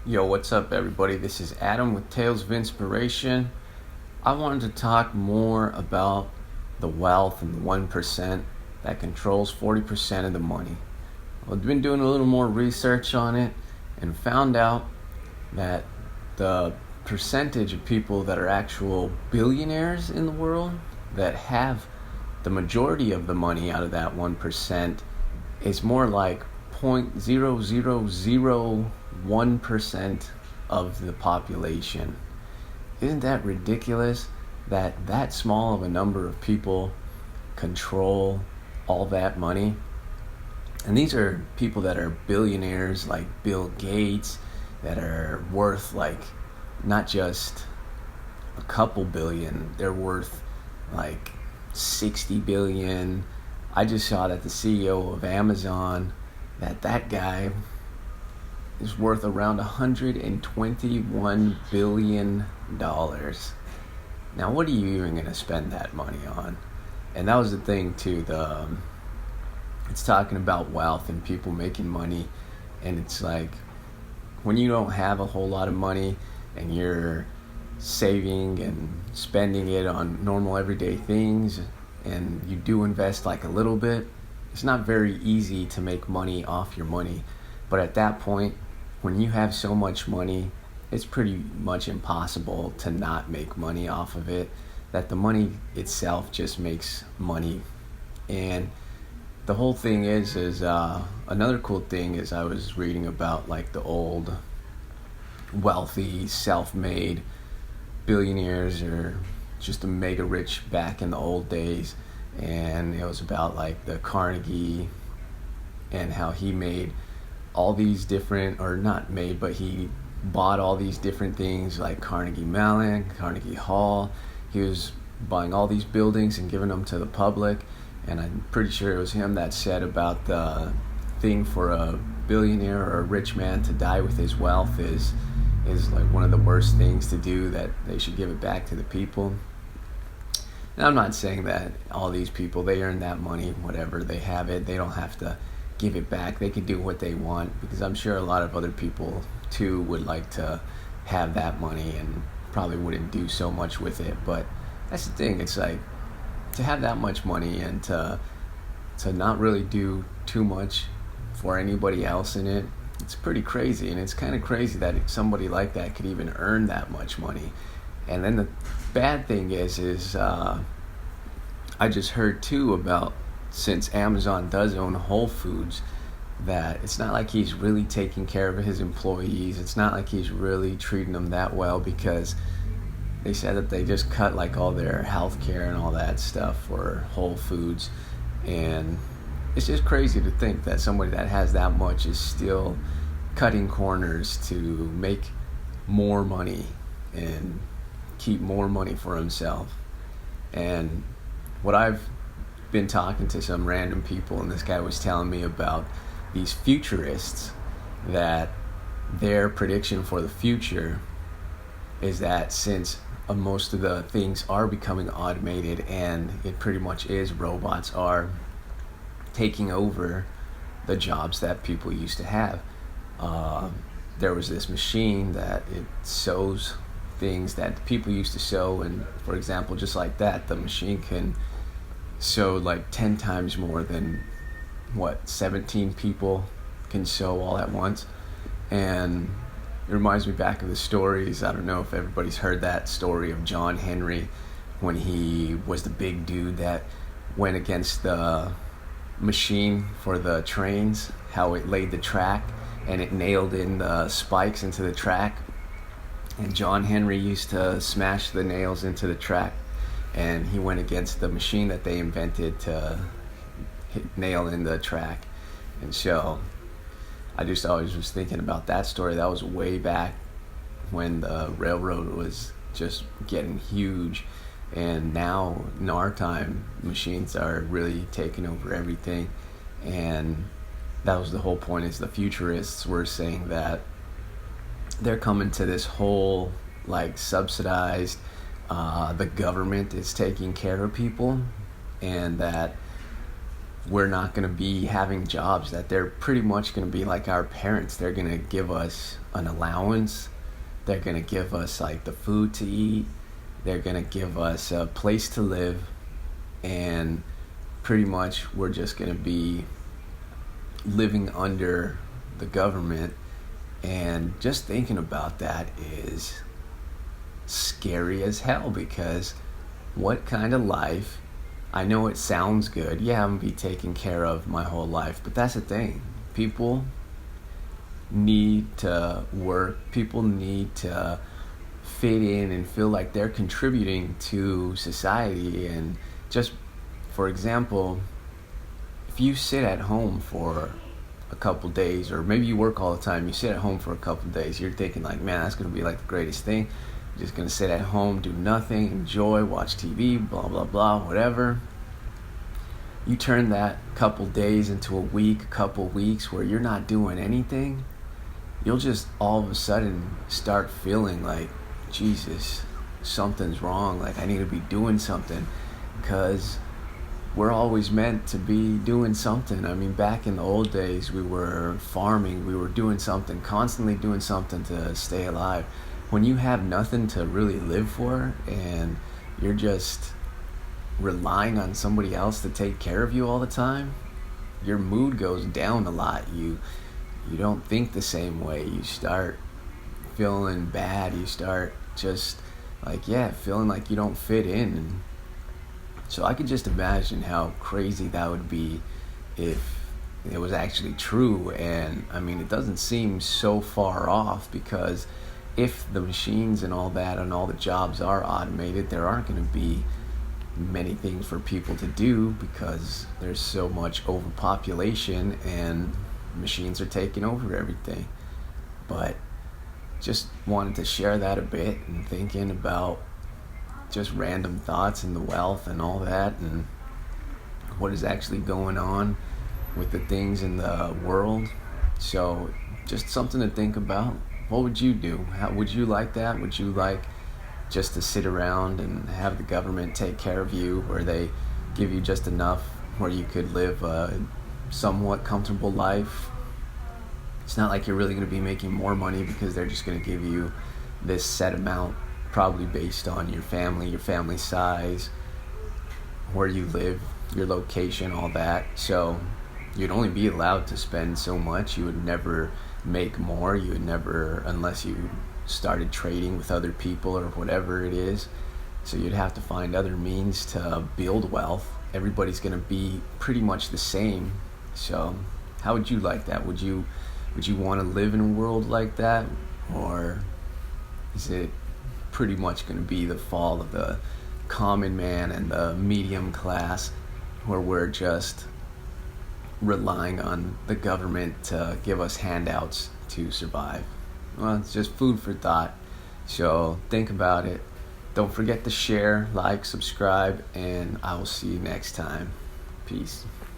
Yo, what's up, everybody? This is Adam with Tales of Inspiration. I wanted to talk more about the wealth and the 1% that controls 40% of the money. I've been doing a little more research on it and found out that the percentage of people that are actual billionaires in the world that have the majority of the money out of that 1% is more like 0.0001% of the population. Isn't that ridiculous that that small of a number of people control all that money? And these are people that are billionaires like Bill Gates, that are worth like not just a couple billion, they're worth like 60 billion. I just saw that the CEO of Amazon, that guy is worth around $121 billion. Now, what are you even going to spend that money on? And that was the thing too. It's talking about wealth and people making money, and it's like when you don't have a whole lot of money and you're saving and spending it on normal everyday things, and you do invest like a little bit, it's not very easy to make money off your money. But at that point, when you have so much money, it's pretty much impossible to not make money off of it, that the money itself just makes money. And the whole thing is another cool thing is I was reading about like the old wealthy, self-made billionaires or just a mega rich back in the old days, and it was about like the Carnegie and how he made all these different, or not made, but he bought all these different things like Carnegie Mellon, Carnegie Hall. He was buying all these buildings and giving them to the public, and I'm pretty sure it was him that said about the thing for a billionaire or a rich man to die with his wealth is like one of the worst things to do, that they should give it back to the people. And I'm not saying that all these people, they earn that money, whatever, they have it, they don't have to give it back. They can do what they want, because I'm sure a lot of other people too would like to have that money and probably wouldn't do so much with it. But that's the thing, it's like to have that much money and to not really do too much for anybody else in it, it's pretty crazy. And it's kind of crazy that somebody like that could even earn that much money. And then the bad thing is I just heard too about, since Amazon does own Whole Foods, that it's not like he's really taking care of his employees. It's not like he's really treating them that well, because they said that they just cut like all their health care and all that stuff for Whole Foods. And it's just crazy to think that somebody that has that much is still cutting corners to make more money and keep more money for himself. And what I've been talking to some random people, and this guy was telling me about these futurists, that their prediction for the future is that since most of the things are becoming automated, and it pretty much is, robots are taking over the jobs that people used to have. There was this machine that it sews things that people used to sew, and for example, just like that, the machine can sew like 10 times more than 17 people can sew all at once. And it reminds me back of the stories. I don't know if everybody's heard that story of John Henry, when he was the big dude that went against the machine for the trains, how it laid the track and it nailed in the spikes into the track. And John Henry used to smash the nails into the track, and he went against the machine that they invented to nail in the track. And so I just always was thinking about that story. That was way back when the railroad was just getting huge, and now in our time machines are really taking over everything. And that was the whole point, is the futurists were saying that they're coming to this whole like subsidized, the government is taking care of people, and that we're not going to be having jobs, that they're pretty much going to be like our parents. They're going to give us an allowance. They're going to give us like the food to eat. They're going to give us a place to live. And pretty much we're just going to be living under the government. And just thinking about that is scary as hell, because what kind of life? I know it sounds good. Yeah, I'm going to be taken care of my whole life. But that's the thing. People need to work. People need to fit in and feel like they're contributing to society. And just, for example, if you sit at home for a couple days, or maybe you work all the time, you sit at home for a couple days, you're thinking like, man, that's going to be like the greatest thing. Just gonna sit at home, do nothing, enjoy, watch TV, blah blah blah, whatever. You turn that couple days into a week, a couple weeks where you're not doing anything, you'll just all of a sudden start feeling like, Jesus, something's wrong, like I need to be doing something, because we're always meant to be doing something. I mean, back in the old days, we were farming, we were doing something, constantly doing something to stay alive. When you have nothing to really live for and you're just relying on somebody else to take care of you all the time, your mood goes down a lot. You don't think the same way. You start feeling bad. You start just like, feeling like you don't fit in. And so I could just imagine how crazy that would be if it was actually true. And I mean, it doesn't seem so far off, because if the machines and all that and all the jobs are automated, there aren't going to be many things for people to do, because there's so much overpopulation and machines are taking over everything. But just wanted to share that a bit, and thinking about just random thoughts and the wealth and all that, and what is actually going on with the things in the world. So just something to think about. What would you do? How would you like that? Would you like just to sit around and have the government take care of you, where they give you just enough where you could live a somewhat comfortable life? It's not like you're really going to be making more money, because they're just going to give you this set amount, probably based on your family size, where you live, your location, all that. So you'd only be allowed to spend so much. You would never make more. You would never, unless you started trading with other people or whatever it is. So you'd have to find other means to build wealth. Everybody's going to be pretty much the same. So how would you like that? Would you want to live in a world like that? Or is it pretty much going to be the fall of the common man and the medium class, where we're just relying on the government to give us handouts to survive? Well, it's just food for thought. So think about it. Don't forget to share, like, subscribe, and I will see you next time. Peace.